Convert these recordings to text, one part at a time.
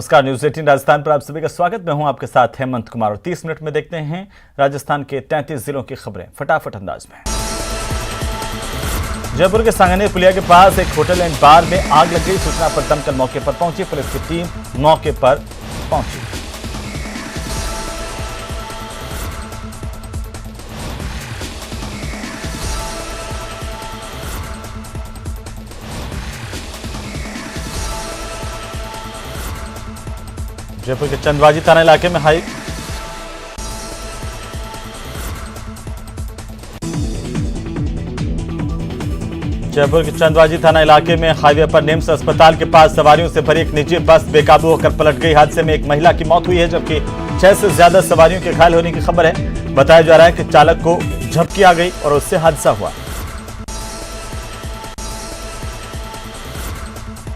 नमस्कार, न्यूज 18 राजस्थान पर आप सभी का स्वागत। मैं हूं आपके साथ हेमंत कुमार और 30 मिनट में देखते हैं राजस्थान के 33 जिलों की खबरें फटाफट अंदाज में। जयपुर के सांगानेर पुलिया के पास एक होटल एंड बार में आग लग गई। सूचना पर दमकल मौके पर पहुंची। पुलिस की टीम मौके पर पहुंची। जयपुर के चंदबाजी थाना इलाके में हाईवे पर निम्स अस्पताल के पास सवारियों से भरी एक निजी बस बेकाबू होकर पलट गई। हादसे में एक महिला की मौत हुई है, जबकि 6 से ज्यादा सवारियों के घायल होने की खबर है। बताया जा रहा है कि चालक को झपकी आ गई और उससे हादसा हुआ।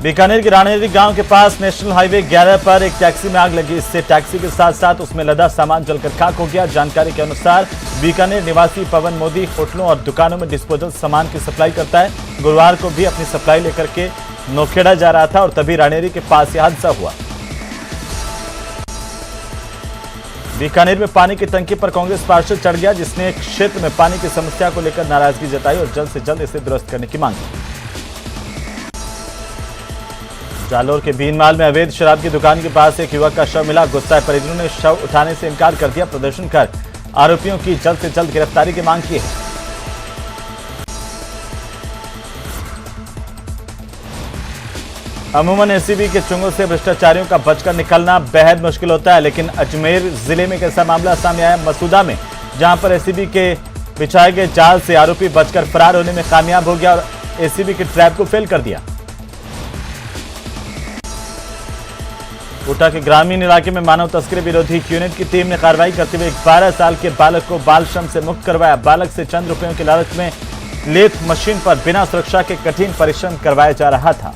बीकानेर के राणेरी गांव के पास नेशनल हाईवे 11 पर एक टैक्सी में आग लगी। इससे टैक्सी के साथ साथ उसमें लदा सामान जलकर खाक हो गया। जानकारी के अनुसार बीकानेर निवासी पवन मोदी होटलों और दुकानों में डिस्पोजल सामान की सप्लाई करता है। गुरुवार को भी अपनी सप्लाई लेकर के नौखेड़ा जा रहा था और तभी राणेरी के पास यह हादसा हुआ। बीकानेर में पानी की टंकी पर कांग्रेस पार्षद चढ़ गया, जिसने क्षेत्र में पानी की समस्या को लेकर नाराजगी जताई और जल्द से जल्द इसे दुरुस्त करने की मांग की। जालोर के भीनमाल में अवैध शराब की दुकान के पास एक युवक का शव मिला। गुस्साए परिजनों ने शव उठाने से इनकार कर दिया। प्रदर्शन कर आरोपियों की जल्द से जल्द गिरफ्तारी की मांग की है। अमूमन एसीबी के चुंगल से भ्रष्टाचारियों का बचकर निकलना बेहद मुश्किल होता है, लेकिन अजमेर जिले में एक ऐसा मामला सामने आया मसूदा में, जहां पर एसीबी के बिछाए गए जाल से आरोपी बचकर फरार होने में कामयाब हो गया और एसीबी के ट्रैप को फेल कर दिया। कोटा के ग्रामीण इलाके में मानव तस्करी विरोधी यूनिट की टीम ने कार्रवाई करते हुए एक 12 साल के बालक को बाल श्रम से मुक्त करवाया। बालक से चंद रुपयों के लालच में लेथ मशीन पर बिना सुरक्षा के कठिन परिश्रम करवाया जा रहा था।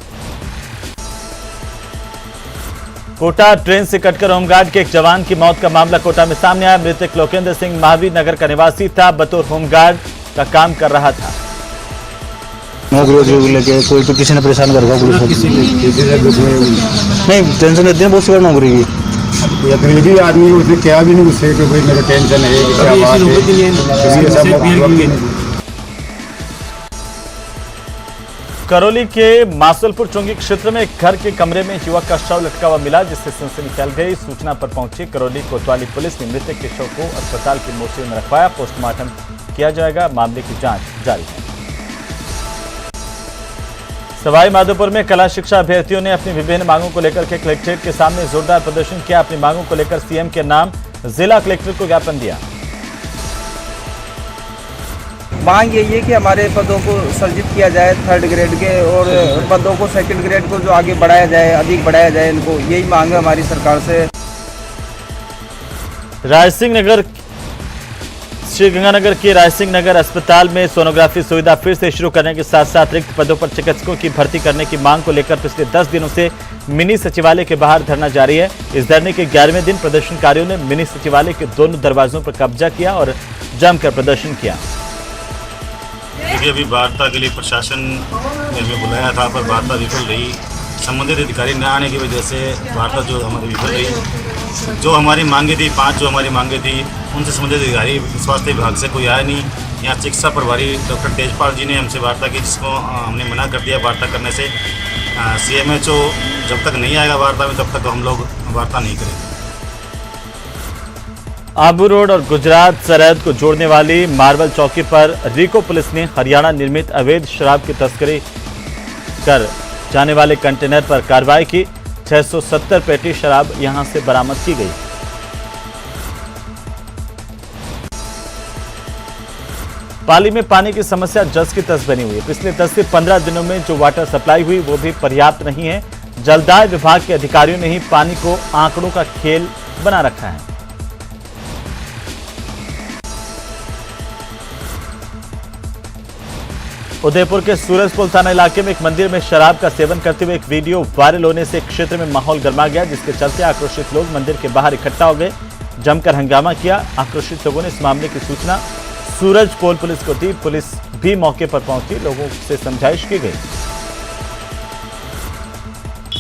कोटा ट्रेन से कटकर होमगार्ड के एक जवान की मौत का मामला कोटा में सामने आया। मृतक लोकेंद्र सिंह महावीर नगर का निवासी था। बतौर होमगार्ड का काम कर रहा था। नौकरी लेके कोई तो किसी ने परेशान कर नहीं, टेंशन लेते हैं बहुत सी बार नौकरी की। या गरीबी आदमी उसने क्या भी नहीं उससे कि भाई मेरा टेंशन है क्या बात है। करौली के मासलपुर चौंगी क्षेत्र में एक घर के कमरे में युवक का शव लटका हुआ मिला, जिससे सनसनी फैल गई। सूचना पर पहुंची करौली कोतवाली पुलिस ने मृतक के शव को अस्पताल की मोर्चरी में रखवाया। पोस्टमार्टम किया जाएगा। मामले की जांच जारी है। सवाई माधोपुर में कला शिक्षा अभ्यर्थियों ने अपनी विभिन्न मांगों को लेकर के कलेक्ट्रेट के सामने जोरदार प्रदर्शन किया। अपनी मांगों को लेकर सीएम के नाम जिला कलेक्टर को ज्ञापन दिया। मांग यही है कि हमारे पदों को सर्जित किया जाए 3rd ग्रेड के, और पदों को 2nd ग्रेड को जो आगे बढ़ाया जाए, अधिक बढ़ाया जाए इनको। यही मांग है हमारी सरकार से। रायसिंह नगर श्रीगंगानगर के रायसिंह नगर अस्पताल में सोनोग्राफी सुविधा फिर से शुरू करने के साथ साथ रिक्त पदों पर चिकित्सकों की भर्ती करने की मांग को लेकर पिछले 10 दिनों से मिनी सचिवालय के बाहर धरना जारी है। इस धरने के 11वें दिन प्रदर्शनकारियों ने मिनी सचिवालय के दोनों दरवाजों पर कब्जा किया और जमकर प्रदर्शन किया। देखिए, अभी वार्ता के लिए प्रशासन ने हमें बुलाया था, पर वार्ता विफल रही। संबंधित अधिकारी न आने की वजह से वार्ता जो हमारी विफल रही। जो हमारी मांगे थी 5 जो हमारी मांगे थी, उनसे संबंधित अधिकारी स्वास्थ्य विभाग से कोई आया नहीं। यहाँ चिकित्सा प्रभारी डॉक्टर तेजपाल जी ने हमसे वार्ता की, जिसको हमने मना कर दिया वार्ता करने से। CMHO जब तक नहीं आएगा वार्ता में, तब तक हम लोग वार्ता नहीं करेंगे। आबू रोड और गुजरात सरहद को जोड़ने वाली मार्बल चौकी पर रीको पुलिस ने हरियाणा निर्मित अवैध शराब की तस्करी कर जाने वाले कंटेनर पर कार्रवाई की। 670 पेटी शराब यहां से बरामद की गई। पाली में पानी की समस्या जस की तस बनी हुई है। पिछले 10 से 15 दिनों में जो वाटर सप्लाई हुई वो भी पर्याप्त नहीं है। जलदाय विभाग के अधिकारियों ने ही पानी को आंकड़ों का खेल बना रखा है। उदयपुर के सूरजपुर थाना इलाके में एक मंदिर में शराब का सेवन करते हुए एक वीडियो वायरल होने से क्षेत्र में माहौल गर्मा गया, जिसके चलते आक्रोशित लोग मंदिर के बाहर इकट्ठा हो गए, जमकर हंगामा किया। आक्रोशित लोगों ने इस मामले की सूचना सूरजपोल पुलिस को दी। पुलिस भी मौके पर पहुंची, लोगों से समझाइश की गई।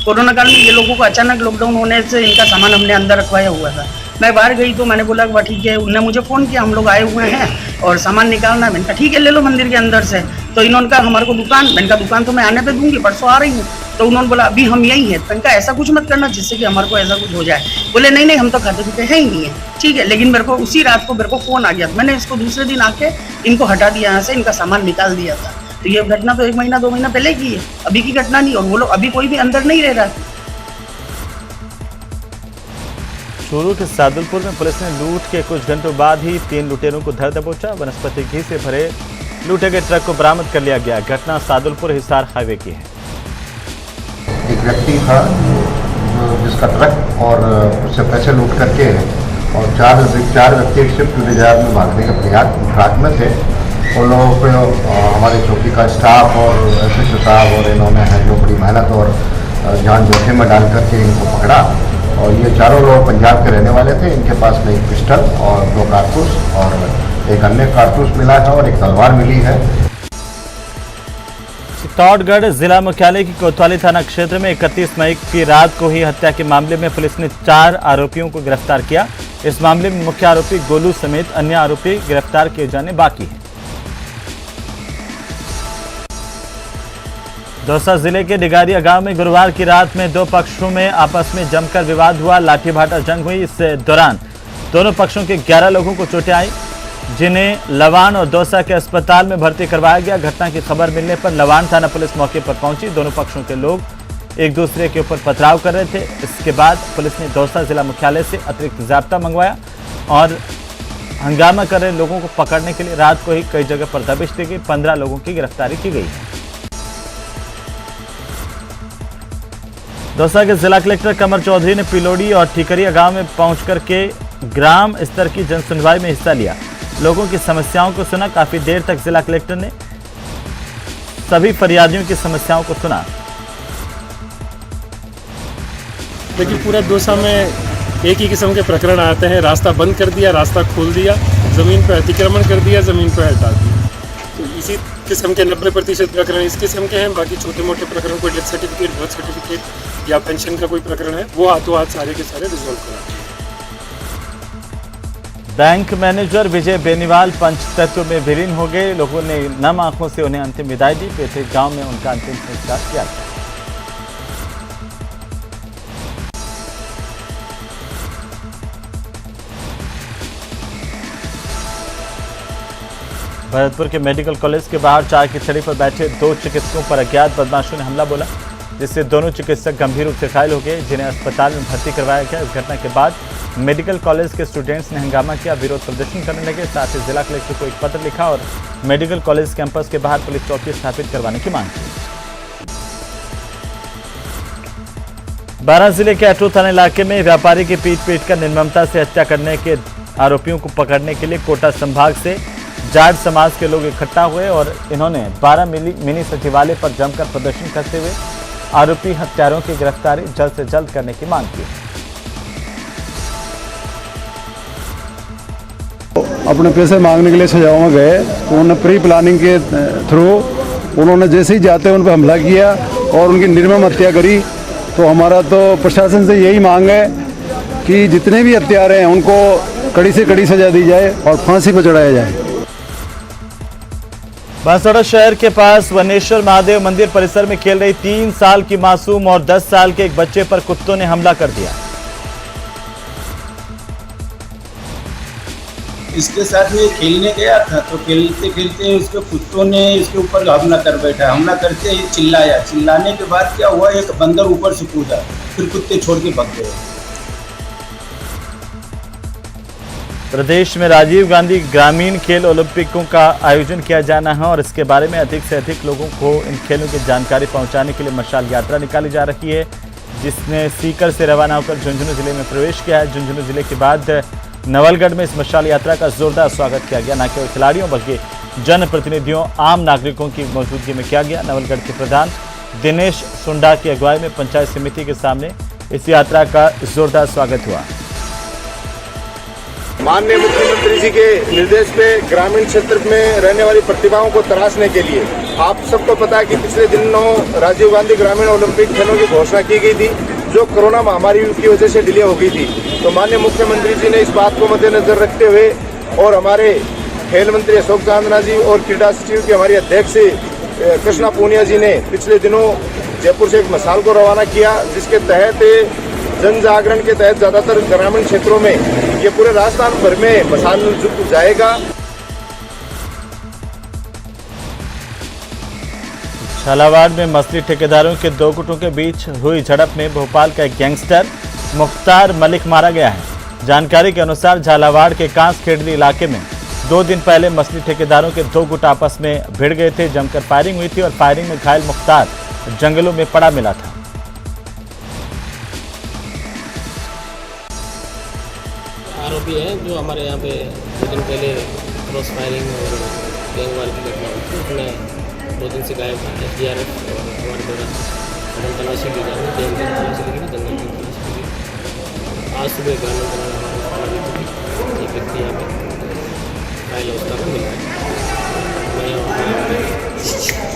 कोरोना काल में ये लोगों को अचानक लॉकडाउन होने से इनका सामान हमने अंदर रखवाया हुआ था। मैं बाहर गई तो मैंने बोला कि ठीक है, उन्होंने मुझे फ़ोन किया, हम लोग आए हुए हैं और सामान निकालना है। मैंने कहा ठीक है, ले लो मंदिर के अंदर से। तो इन्होंने कहा हमारे को दुकान, मैंने कहा दुकान तो मैं आने पे दूंगी, परसों आ रही हूँ। तो उन्होंने बोला अभी हम यही हैं। मैंने कहा ऐसा कुछ मत करना जिससे कि हमारे को ऐसा कुछ हो जाए। बोले नहीं नहीं, हम तो खाते पीते हैं ही नहीं है। ठीक है, लेकिन मेरे को उसी रात को मेरे को फ़ोन आ गया। मैंने इसको दूसरे दिन आके इनको हटा दिया, यहाँ से इनका सामान निकाल दिया था। तो ये घटना तो 1 महीना 2 महीना पहले की है, अभी की घटना नहीं। और वो लोग अभी कोई भी अंदर नहीं रह रहा। चूरू के सादुलपुर में पुलिस ने लूट के कुछ घंटों बाद ही 3 लुटेरों को धर दबोचा। वनस्पति घी से भरे लूटे गए ट्रक को बरामद कर लिया गया। घटना सादुलपुर हिसार हाईवे की है। एक व्यक्ति था जिसका ट्रक और उससे पैसे लूट करके और चार व्यक्ति स्विफ्ट डिजायर में भागने के फिराक में थे। उन लोगों को हमारे चौकी का स्टाफ और एसएसओ साहब और इन्होंने है जो बड़ी मेहनत और जान जोखिम में डाल करके इनको पकड़ा। और ये चारों लोग पंजाब के रहने वाले थे। इनके पास में एक पिस्टल और 2 कारतूस और एक अन्य कारतूस मिला है और एक तलवार मिली है। चित्तौड़गढ़ जिला मुख्यालय की कोतवाली थाना क्षेत्र में 31 मई की रात को ही हत्या के मामले में पुलिस ने 4 आरोपियों को गिरफ्तार किया। इस मामले में मुख्य आरोपी गोलू समेत अन्य आरोपी गिरफ्तार किए जाने बाकी हैं। दौसा जिले के डिगारिया गांव में गुरुवार की रात में 2 पक्षों में आपस में जमकर विवाद हुआ। लाठी भाटा जंग हुई। इस दौरान दोनों पक्षों के 11 लोगों को चोटें आई, जिन्हें लवान और दौसा के अस्पताल में भर्ती करवाया गया। घटना की खबर मिलने पर लवान थाना पुलिस मौके पर पहुंची। दोनों पक्षों के लोग एक दूसरे के ऊपर पथराव कर रहे थे। इसके बाद पुलिस ने दौसा जिला मुख्यालय से अतिरिक्त जाब्ता मंगवाया और हंगामा कर रहे लोगों को पकड़ने के लिए रात को ही कई जगह पर दबिश दी गई। 15 लोगों की गिरफ्तारी की गई है। दौसा के जिला कलेक्टर कमर चौधरी ने पिलोड़ी और ठीकरिया गांव में पहुंचकर के ग्राम स्तर की जन सुनवाई में हिस्सा लिया। लोगों की समस्याओं को सुना। काफी देर तक जिला कलेक्टर ने सभी फरियादियों की समस्याओं को सुना। देखिए, पूरा दौसा में एक ही किस्म के प्रकरण आते हैं। रास्ता बंद कर दिया, रास्ता खोल दिया, जमीन पर अतिक्रमण कर दिया, जमीन पर हटा दिया। तो इसी किस्म के 90% प्रकरण इस किस्म के हैं। बाकी छोटे मोटे प्रकरण, कोई डेथ सर्टिफिकेट, बर्थ सर्टिफिकेट या पेंशन का कोई प्रकरण है, वो हाथों हाथ सारे के सारे रिजॉल्व करा। बैंक मैनेजर विजय बेनीवाल पंचतत्व में विलीन हो गए। लोगों ने नम आंखों से उन्हें अंतिम विदाई दी। पैतृक गांव में उनका अंतिम संस्कार किया गया। भरतपुर के मेडिकल कॉलेज के बाहर चाय की छड़ी पर बैठे 2 चिकित्सकों पर अज्ञात बदमाशों ने हमला बोला, जिससे दोनों चिकित्सक गंभीर रूप से घायल हो गए, जिन्हें अस्पताल में भर्ती करवाया गया। इस घटना के बाद मेडिकल कॉलेज के स्टूडेंट्स ने हंगामा किया, विरोध प्रदर्शन करने लगे। साथ ही जिला कलेक्टर को एक पत्र लिखा और मेडिकल कॉलेज कैंपस के बाहर पुलिस चौकी स्थापित करवाने की मांग की। 12 जिले के अटरू थाना इलाके में व्यापारी की पीट कर निर्ममता से हत्या करने के आरोपियों को पकड़ने के लिए कोटा संभाग से जाट समाज के लोग इकट्ठा हुए और इन्होंने 12 मिनी सचिवालय पर जमकर प्रदर्शन करते हुए आरोपी हत्यारों की गिरफ्तारी जल्द से जल्द करने की मांग की। अपने पैसे मांगने के लिए सजाओं में गए तो उन्होंने प्री प्लानिंग के थ्रू उन्होंने जैसे ही जाते उन पर हमला किया और उनकी निर्मम हत्या करी। तो हमारा तो प्रशासन से यही मांग है कि जितने भी हत्यारे हैं उनको कड़ी से कड़ी सजा दी जाए और फांसी पर चढ़ाया जाए। बांसवाड़ा शहर के पास वनेश्वर महादेव मंदिर परिसर में खेल रही 3 साल की मासूम और 10 साल के एक बच्चे पर कुत्तों ने हमला कर दिया। इसके साथ में खेलने गया था तो खेलते खेलते उसके कुत्तों ने इसके ऊपर हमला कर बैठा। हमला करते ही चिल्लाया। चिल्लाने के बाद क्या हुआ, एक बंदर ऊपर से कूदा, फिर कुत्ते छोड़ के भाग गए। प्रदेश में राजीव गांधी ग्रामीण खेल ओलंपिकों का आयोजन किया जाना है और इसके बारे में अधिक से अधिक लोगों को इन खेलों की जानकारी पहुंचाने के लिए मशाल यात्रा निकाली जा रही है, जिसने सीकर से रवाना होकर झुंझुनू जिले में प्रवेश किया है। झुंझुनू जिले के बाद नवलगढ़ में इस मशाल यात्रा का जोरदार स्वागत किया गया। न केवल खिलाड़ियों बल्कि जनप्रतिनिधियों, आम नागरिकों की मौजूदगी में किया गया। नवलगढ़ के प्रधान दिनेश सुंडा की अगुवाई में पंचायत समिति के सामने इस यात्रा का जोरदार स्वागत हुआ। माननीय मुख्यमंत्री जी के निर्देश पे ग्रामीण क्षेत्र में रहने वाली प्रतिभाओं को तराशने के लिए आप सबको पता है कि पिछले दिनों राजीव गांधी ग्रामीण ओलंपिक खेलों की घोषणा की गई थी, जो कोरोना महामारी की वजह से डिले हो गई थी। तो माननीय मुख्यमंत्री जी ने इस बात को मद्देनजर रखते हुए और हमारे खेल मंत्री अशोक चांदना जी और क्रीड़ा सचिव की हमारी अध्यक्ष कृष्णा पूनिया जी ने पिछले दिनों जयपुर से एक मसाल को रवाना किया, जिसके तहत जन जागरण के तहत ज़्यादातर ग्रामीण क्षेत्रों में ये पूरे राजस्थान भर में मसाल जाएगा। झालावाड़ में मछली ठेकेदारों के दो गुटों के बीच हुई झड़प में भोपाल का एक गैंगस्टर मुख्तार मलिक मारा गया है। जानकारी के अनुसार झालावाड़ के कांस खेड़ली इलाके में 2 दिन पहले मछली ठेकेदारों के 2 गुट आपस में भिड़ गए थे। जमकर फायरिंग हुई थी और फायरिंग में घायल मुख्तार जंगलों में पड़ा मिला था। आरोपी है जो हमारे यहाँ पे 2 दिन पहले क्रॉस फायरिंग और गैंगवार की घटना हुई थी, उसमें 2 दिन से गायब था। SDRF और हमारे द्वारा जंगल तलाशी ली जा रही है, तलाशी ली गई, जंगल की तलाशी ली गई। आज सुबह ग्रामीण थाना हमारे थाना भी चुकी, एक व्यक्ति यहाँ पे घायल अवस्था में मिला है।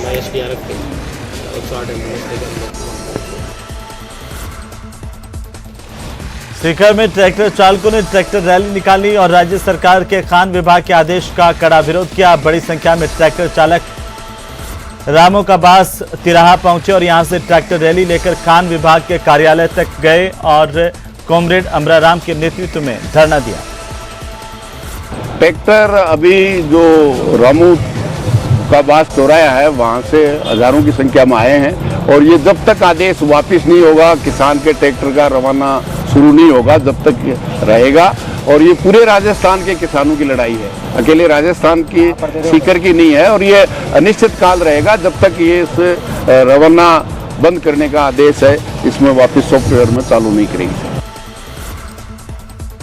मैं SDRF के 108 एम्बुलेंस लेकर सीकर में ट्रैक्टर चालकों ने ट्रैक्टर रैली निकाली और राज्य सरकार के खान विभाग के आदेश का कड़ा विरोध किया। बड़ी संख्या में ट्रैक्टर चालक रामो का बास तिराहा पहुंचे और यहां से ट्रैक्टर रैली लेकर खान विभाग के कार्यालय तक गए और कॉमरेड अमराराम के नेतृत्व में धरना दिया। ट्रैक्टर अभी जो रामू का बास चौराया है वहां से हजारों की संख्या में आए हैं और ये जब तक आदेश वापस नहीं होगा, किसान के ट्रैक्टर का रवाना शुरू नहीं होगा, जब तक रहेगा। और ये पूरे राजस्थान के किसानों की लड़ाई है, अकेले राजस्थान की सीकर की नहीं है और ये अनिश्चित काल रहेगा जब तक ये इस रवाना बंद करने का आदेश है इसमें वापस सॉफ्टवेयर में चालू नहीं करेगी।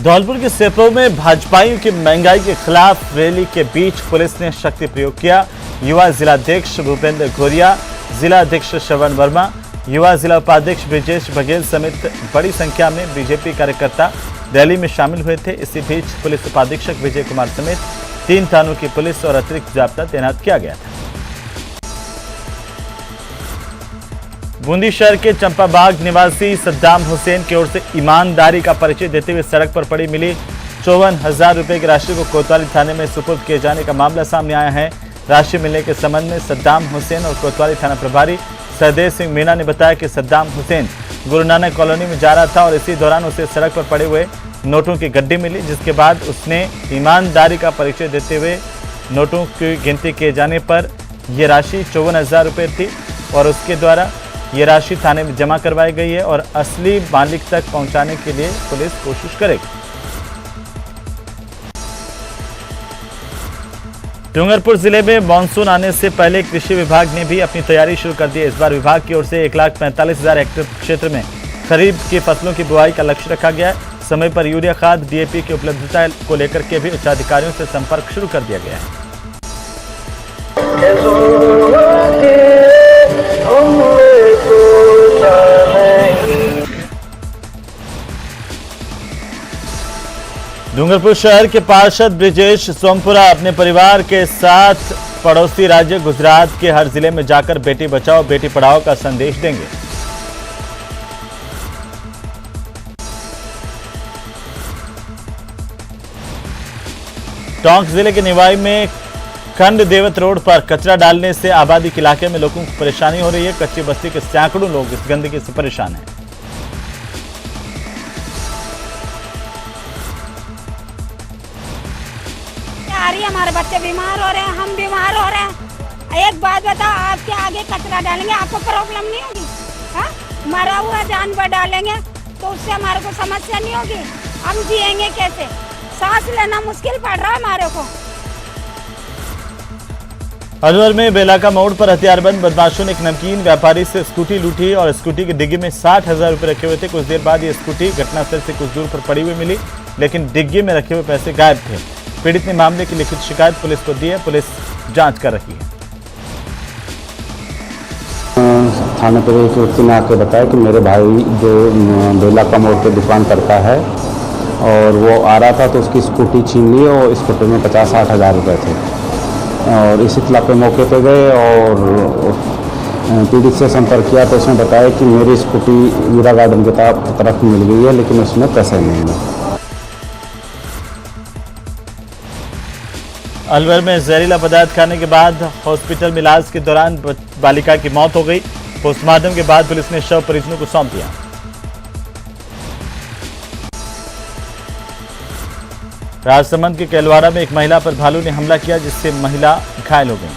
धौलपुर के सेप्रो में भाजपाइयों की महंगाई के खिलाफ रैली के बीच पुलिस ने शक्ति प्रयोग किया। युवा जिलाध्यक्ष भूपेंद्र घोरिया, जिला अध्यक्ष श्रवण वर्मा, युवा जिला उपाध्यक्ष ब्रिजेश बघेल समेत बड़ी संख्या में बीजेपी कार्यकर्ता रैली में शामिल हुए थे। इसी बीच पुलिस उपाधीक्षक विजय कुमार समेत 3 थानों की पुलिस और अतिरिक्त जाब्ता तैनात किया गया था। बूंदी शहर के चंपाबाग निवासी सद्दाम हुसैन की ओर से ईमानदारी का परिचय देते हुए सड़क पर पड़ी मिली 54,000 रुपए की राशि को कोतवाली थाने में सुपुर्द किए जाने का मामला सामने आया है। राशि मिलने के संबंध में सद्दाम हुसैन और कोतवाली थाना प्रभारी सहदेव सिंह मीणा ने बताया कि सद्दाम हुसैन गुरु नानक कॉलोनी में जा रहा था और इसी दौरान उसे सड़क पर पड़े हुए नोटों की गड्डी मिली, जिसके बाद उसने ईमानदारी का परिचय देते हुए नोटों की गिनती किए जाने पर यह राशि 54,000 रुपये थी और उसके द्वारा ये राशि थाने में जमा करवाई गई है और असली मालिक तक पहुंचाने के लिए पुलिस कोशिश करेगी। डूंगरपुर जिले में मानसून आने से पहले कृषि विभाग ने भी अपनी तैयारी शुरू कर दी है। इस बार विभाग की ओर से 1,45,000 हेक्टेयर क्षेत्र में खरीफ की फसलों की बुआई का लक्ष्य रखा गया है। समय पर यूरिया खाद DAP की उपलब्धता को लेकर के भी उच्चाधिकारियों से संपर्क शुरू कर दिया गया है। डूंगरपुर शहर के पार्षद ब्रिजेश सोमपुरा अपने परिवार के साथ पड़ोसी राज्य गुजरात के हर जिले में जाकर बेटी बचाओ बेटी पढ़ाओ का संदेश देंगे। टोंक जिले के निवाई में खंड देवत रोड पर कचरा डालने से आबादी के इलाके में लोगों को परेशानी हो रही है। कच्ची बस्ती के सैकड़ों लोग इस गंदगी से परेशान हैं। हमारे बच्चे बीमार हो रहे हैं, हम बीमार हो रहे हैं। एक बात बताओ, आपके आगे कचरा डालेंगे आपको प्रॉब्लम नहीं होगी? हाँ, मरा हुआ जानवर डालेंगे तो उससे हमारे को समस्या नहीं होगी? हम जिएंगे कैसे? सांस लेना मुश्किल पड़ रहा है हमारे को। अलवर में बेलाका मोड़ पर हथियारबंद बदमाशों ने एक नमकीन व्यापारी से स्कूटी लूटी और स्कूटी की डिग्गी में 60,000 रुपए रखे हुए थे। कुछ देर बाद ये स्कूटी घटनास्थल से कुछ दूर पर पड़ी हुई मिली, लेकिन डिग्गी में रखे हुए पैसे गायब थे। पीड़ित ने मामले की लिखित शिकायत पुलिस को दी है। पुलिस जांच कर रही है। थाने पर एक व्यक्ति ने आके बताया कि मेरे भाई जो बेलाका मोड़ पे दुकान करता है और वो आ रहा था तो उसकी स्कूटी छीन ली और स्कूटी में 50-60 हज़ार रुपये थे। और इस इत्तला पे मौके पे गए और पीड़ित से संपर्क किया तो उसने बताया कि मेरी स्कूटी वीरा गार्डन की तरफ मिल गई है, लेकिन उसमें पैसे नहीं है। अलवर में जहरीला पदार्थ खाने के बाद हॉस्पिटल में इलाज के दौरान बालिका की मौत हो गई। पोस्टमार्टम के बाद पुलिस ने शव परिजनों को सौंप दिया। राजसमंद के कैलवाड़ा में एक महिला पर भालू ने हमला किया, जिससे महिला घायल हो गई।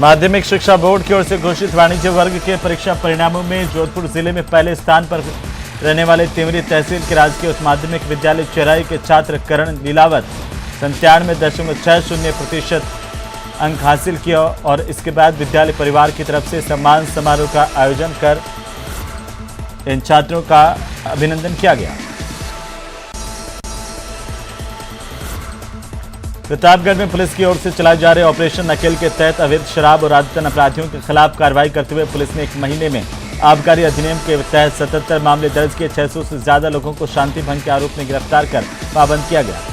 माध्यमिक शिक्षा बोर्ड की ओर से घोषित वाणिज्य वर्ग के परीक्षा परिणामों में जोधपुर जिले में पहले स्थान पर रहने वाले तिमरी तहसील के राजकीय उच्च माध्यमिक विद्यालय चेराई के छात्र करण लीलावत 97.60% अंक हासिल किया और इसके बाद विद्यालय परिवार की तरफ से सम्मान समारोह का आयोजन कर इन छात्रों का अभिनंदन किया गया। प्रतापगढ़ में पुलिस की ओर से चलाए जा रहे ऑपरेशन नकेल के तहत अवैध शराब और आदतन अपराधियों के खिलाफ कार्रवाई करते हुए पुलिस ने एक महीने में आबकारी अधिनियम के तहत 77 मामले दर्ज किए। 600 से ज्यादा लोगों को शांति भंग के आरोप में गिरफ्तार कर पाबंद किया गया।